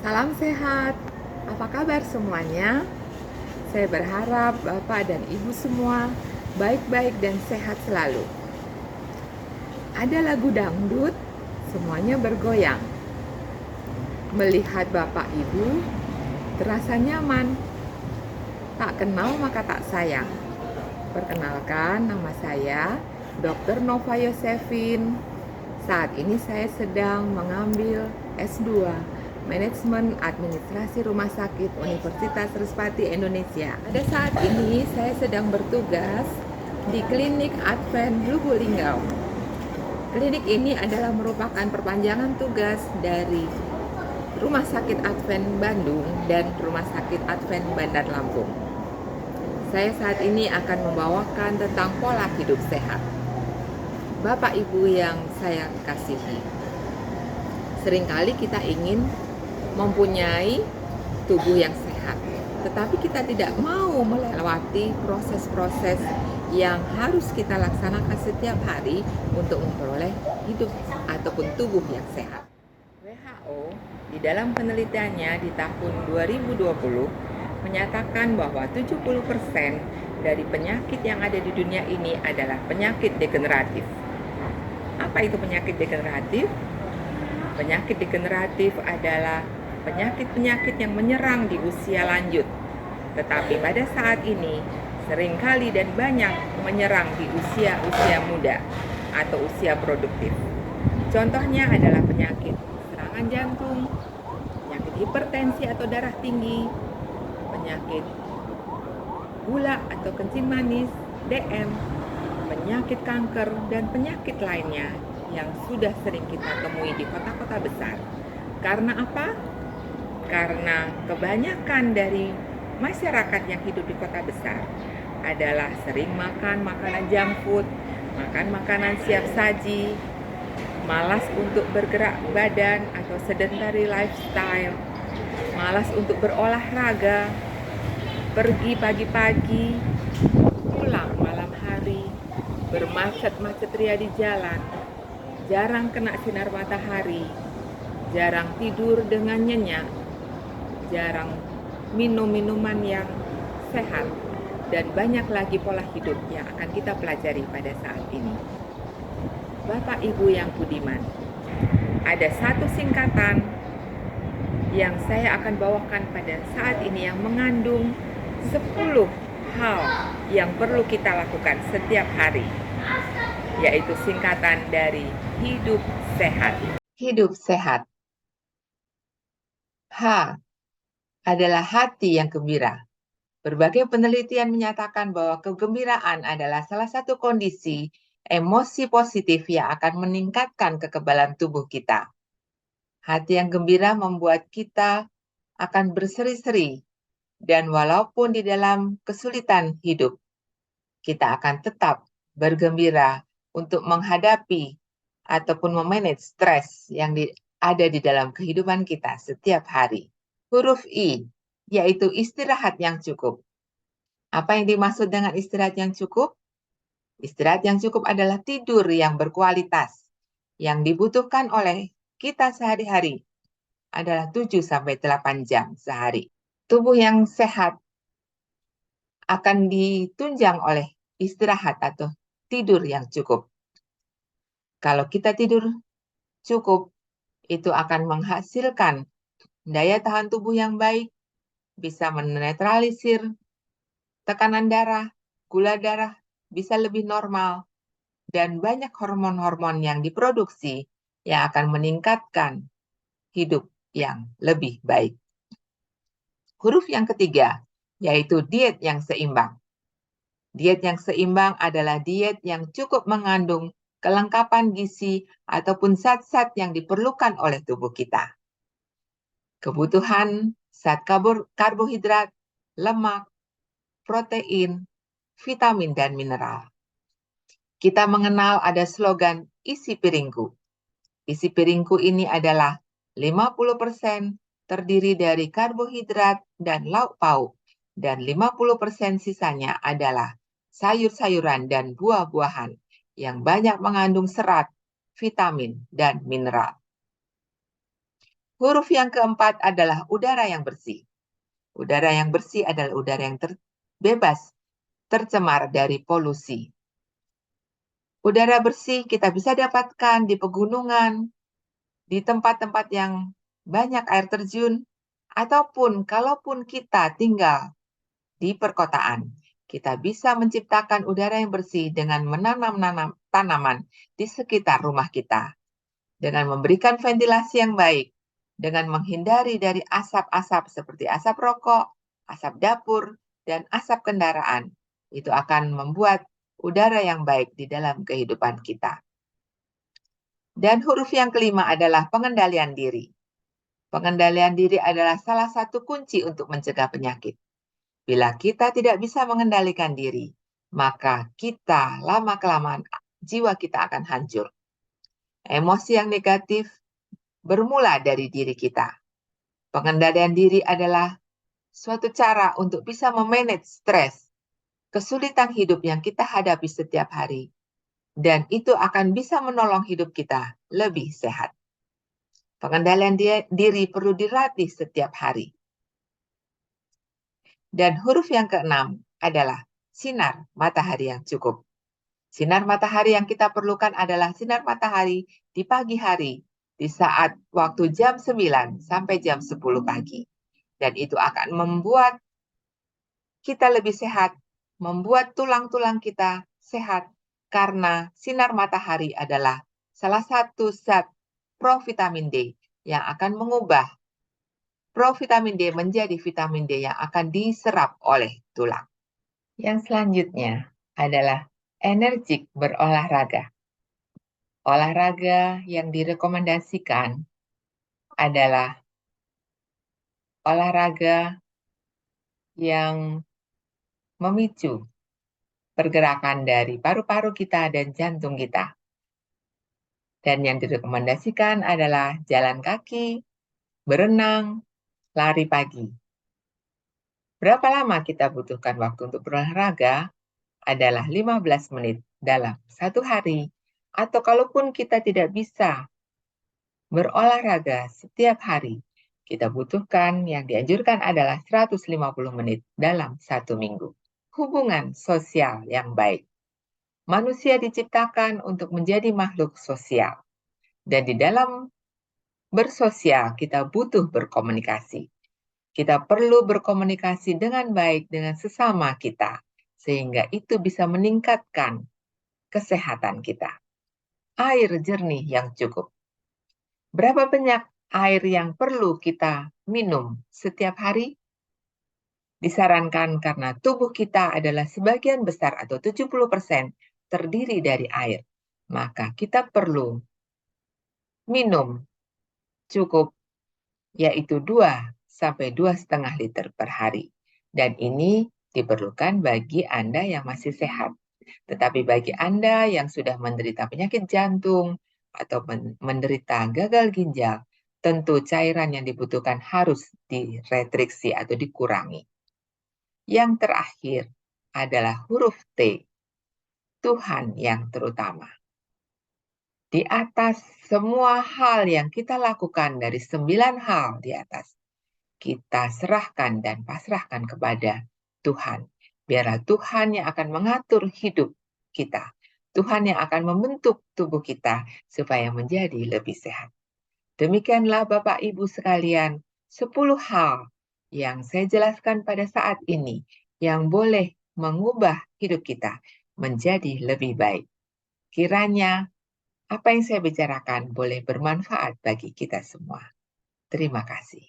Salam sehat, apa kabar semuanya? Saya berharap Bapak dan Ibu semua baik-baik dan sehat selalu. Ada lagu dangdut, semuanya bergoyang. Melihat Bapak Ibu, terasa nyaman. Tak kenal maka tak sayang. Perkenalkan, nama saya Dr. Nova Yosefin. Saat ini saya sedang mengambil S2 Manajemen Administrasi Rumah Sakit Universitas Respati Indonesia. Pada saat ini saya sedang bertugas di Klinik Advent Lubuk Linggau. Klinik ini adalah merupakan perpanjangan tugas dari Rumah Sakit Advent Bandung dan Rumah Sakit Advent Bandar Lampung. Saya saat ini akan membawakan tentang pola hidup sehat. Bapak Ibu yang saya kasihi, seringkali kita ingin mempunyai tubuh yang sehat, tetapi kita tidak mau melewati proses-proses yang harus kita laksanakan setiap hari untuk memperoleh hidup ataupun tubuh yang sehat. WHO di dalam penelitiannya di tahun 2020 menyatakan bahwa 70% dari penyakit yang ada di dunia ini adalah penyakit degeneratif. Apa itu penyakit degeneratif? Penyakit degeneratif adalah penyakit-penyakit yang menyerang di usia lanjut, tetapi pada saat ini seringkali dan banyak menyerang di usia muda atau usia produktif. Contohnya adalah penyakit serangan jantung, penyakit hipertensi atau darah tinggi, penyakit gula atau kencing manis, DM, penyakit kanker, dan penyakit lainnya yang sudah sering kita temui di kota-kota besar. Karena apa? Karena kebanyakan dari masyarakat yang hidup di kota besar adalah sering makan makanan junk food, makan makanan siap saji, malas untuk bergerak badan atau sedentary lifestyle, malas untuk berolahraga, pergi pagi-pagi, pulang malam hari, bermacet-macet ria di jalan, jarang kena sinar matahari, jarang tidur dengan nyenyak, jarang minum minuman yang sehat, dan banyak lagi pola hidup yang akan kita pelajari pada saat ini. Bapak Ibu yang budiman, ada satu singkatan yang saya akan bawakan pada saat ini yang mengandung 10 hal yang perlu kita lakukan setiap hari, yaitu singkatan dari hidup sehat. Hidup sehat. H adalah hati yang gembira. Berbagai penelitian menyatakan bahwa kegembiraan adalah salah satu kondisi emosi positif yang akan meningkatkan kekebalan tubuh kita. Hati yang gembira membuat kita akan berseri-seri, dan walaupun di dalam kesulitan hidup, kita akan tetap bergembira untuk menghadapi ataupun memanage stres yang ada di dalam kehidupan kita setiap hari. Huruf I, yaitu istirahat yang cukup. Apa yang dimaksud dengan istirahat yang cukup? Istirahat yang cukup adalah tidur yang berkualitas. Yang dibutuhkan oleh kita sehari-hari adalah 7-8 jam sehari. Tubuh yang sehat akan ditunjang oleh istirahat atau tidur yang cukup. Kalau kita tidur cukup, itu akan menghasilkan daya tahan tubuh yang baik, bisa menetralisir tekanan darah, gula darah bisa lebih normal, dan banyak hormon-hormon yang diproduksi yang akan meningkatkan hidup yang lebih baik. Huruf yang ketiga, yaitu diet yang seimbang. Diet yang seimbang adalah diet yang cukup mengandung kelengkapan gizi ataupun zat-zat yang diperlukan oleh tubuh kita. Kebutuhan zat karbohidrat, lemak, protein, vitamin, dan mineral. Kita mengenal ada slogan isi piringku. Isi piringku ini adalah 50% terdiri dari karbohidrat dan lauk pauk, dan 50% sisanya adalah sayur-sayuran dan buah-buahan yang banyak mengandung serat, vitamin, dan mineral. Huruf yang keempat adalah udara yang bersih. Udara yang bersih adalah udara yang bebas tercemar dari polusi. Udara bersih kita bisa dapatkan di pegunungan, di tempat-tempat yang banyak air terjun, ataupun kalaupun kita tinggal di perkotaan, kita bisa menciptakan udara yang bersih dengan menanam tanaman di sekitar rumah kita, dengan memberikan ventilasi yang baik, dengan menghindari dari asap-asap seperti asap rokok, asap dapur, dan asap kendaraan. Itu akan membuat udara yang baik di dalam kehidupan kita. Dan huruf yang kelima adalah pengendalian diri. Pengendalian diri adalah salah satu kunci untuk mencegah penyakit. Bila kita tidak bisa mengendalikan diri, maka kita lama-kelamaan jiwa kita akan hancur. Emosi yang negatif bermula dari diri kita. Pengendalian diri adalah suatu cara untuk bisa memanage stres, kesulitan hidup yang kita hadapi setiap hari, dan itu akan bisa menolong hidup kita lebih sehat. Pengendalian diri perlu dilatih setiap hari. Dan huruf yang keenam adalah sinar matahari yang cukup. Sinar matahari yang kita perlukan adalah sinar matahari di pagi hari, di saat waktu jam 9 sampai jam 10 pagi. Dan itu akan membuat kita lebih sehat, membuat tulang-tulang kita sehat, karena sinar matahari adalah salah satu zat provitamin D yang akan mengubah provitamin D menjadi vitamin D yang akan diserap oleh tulang. Yang selanjutnya adalah energik berolahraga. Olahraga yang direkomendasikan adalah olahraga yang memicu pergerakan dari paru-paru kita dan jantung kita. Dan yang direkomendasikan adalah jalan kaki, berenang, lari pagi. Berapa lama kita butuhkan waktu untuk berolahraga? Adalah 15 menit dalam satu hari. Atau kalaupun kita tidak bisa berolahraga setiap hari, kita butuhkan yang dianjurkan adalah 150 menit dalam satu minggu. Hubungan sosial yang baik. Manusia diciptakan untuk menjadi makhluk sosial. Dan di dalam bersosial, kita butuh berkomunikasi. Kita perlu berkomunikasi dengan baik dengan sesama kita, sehingga itu bisa meningkatkan kesehatan kita. Air jernih yang cukup. Berapa banyak air yang perlu kita minum setiap hari? Disarankan karena tubuh kita adalah sebagian besar atau 70% terdiri dari air. Maka kita perlu minum cukup, yaitu 2 sampai 2,5 liter per hari. Dan ini diperlukan bagi Anda yang masih sehat. Tetapi bagi Anda yang sudah menderita penyakit jantung atau menderita gagal ginjal, tentu cairan yang dibutuhkan harus direstriksi atau dikurangi. Yang terakhir adalah huruf T, Tuhan yang terutama. Di atas semua hal yang kita lakukan dari 9 hal di atas, kita serahkan dan pasrahkan kepada Tuhan. Biarlah Tuhan yang akan mengatur hidup kita. Tuhan yang akan membentuk tubuh kita supaya menjadi lebih sehat. Demikianlah Bapak Ibu sekalian, 10 hal yang saya jelaskan pada saat ini yang boleh mengubah hidup kita menjadi lebih baik. Kiranya apa yang saya bicarakan boleh bermanfaat bagi kita semua. Terima kasih.